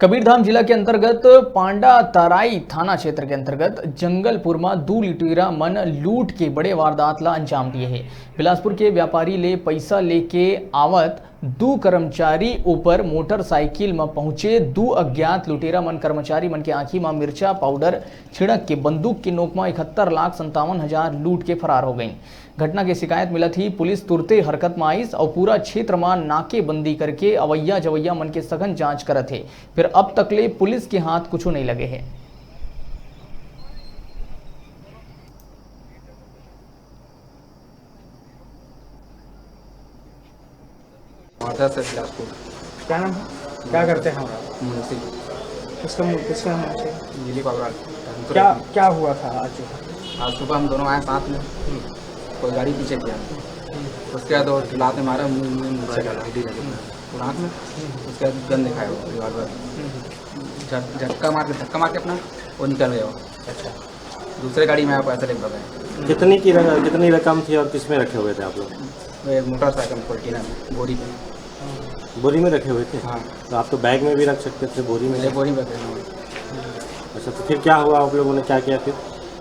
कबीरधाम जिला के अंतर्गत पांडा तराई थाना क्षेत्र के अंतर्गत जंगलपुर में दो लुटेरा मन लूट के बड़े वारदात ला अंजाम दिए है। बिलासपुर के व्यापारी ले पैसा लेके आवत दो कर्मचारी ऊपर मोटरसाइकिल में पहुंचे दो अज्ञात लुटेरा मन कर्मचारी मन के आंखी में मिर्चा पाउडर छिड़क के बंदूक की नोक में 71,57,000 लूट के फरार हो गई। घटना की शिकायत मिला थी। पुलिस तुरते हरकत में आई और पूरा क्षेत्र में नाकेबंदी करके अवैया जवैया मन के सघन जांच करत है। फिर अब तक ले पुलिस के हाथ कुछ नहीं लगे हैं। क्या नाम है? क्या करते हैं आप? मुंशी किसका नाम है? दिलीप अग्रवाल। क्या हुआ था आज? आज सुबह हम दोनों आए साथ में, कोई गाड़ी पीछे किया, उसके बाद वो लात में मारा, मुँह में मिर्चा डाला आँख में, उसके बाद गन दिखाया रिवॉल्वर, धक्का मार के अपना वो निकल गया। अच्छा, दूसरे गाड़ी में पैसे लेकर गए। कितनी रकम थी और किस में रखे हुए थे आप लोग? वो मोटरसाइकिल पलटीना में बोरी पे। बोरी में रखे हुए थे? हाँ, तो आप तो बैग में भी रख सकते थे, बोरी में? मेरे बोरी में रखे। अच्छा, तो फिर क्या हुआ? आप लोगों ने क्या किया फिर?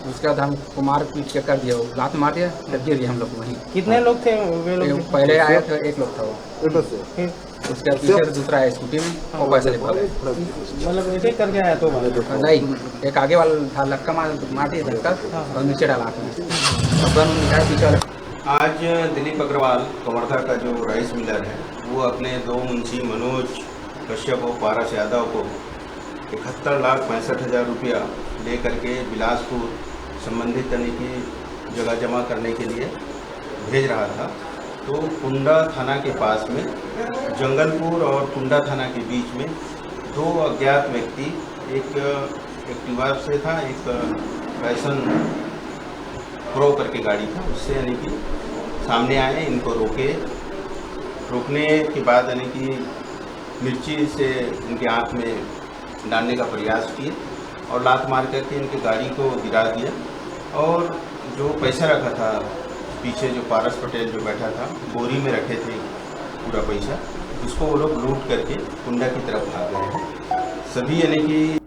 उसके बाद हम कुमार पीट के कर दिया, वो लात मार दिया, तब गिर गए हम लोग वहीं। कितने लोग थे वे लोग? पहले आया था एक लोग था वो, फिर उसके बाद पीछे दूसरा आया स्कूटी में, वो पैसे लेकर गए। मतलब ऐसे ही करके आया तो नहीं, एक आगे वाला था, लक्का मार दिया धक्का और नीचे डाला आँख में, और गन निकाला पीछे वाला। आज दिलीप अग्रवाल कवर्धा का जो राइस मिलर है, वो अपने दो मुंशी मनोज कश्यप और पारस यादव को 71,65,000 रुपया ले करके बिलासपुर संबंधित यानी कि जगह जमा करने के लिए भेज रहा था। तो कुंडा थाना के पास में, जंगलपुर और कुंडा थाना के बीच में दो अज्ञात व्यक्ति, एक एक्टिवा से था, एक पैशन प्रो करके गाड़ी था, उससे यानी कि सामने आए, इनको रोकने के बाद यानी कि मिर्ची से इनके आँख में डालने का प्रयास किए और लात मार करके इनकी गाड़ी को गिरा दिया। और जो पैसा रखा था पीछे, जो पारस पटेल जो बैठा था, बोरी में रखे थे पूरा पैसा, उसको वो लोग लूट करके कुंडा की तरफ भाग गए हैं। सभी यानी कि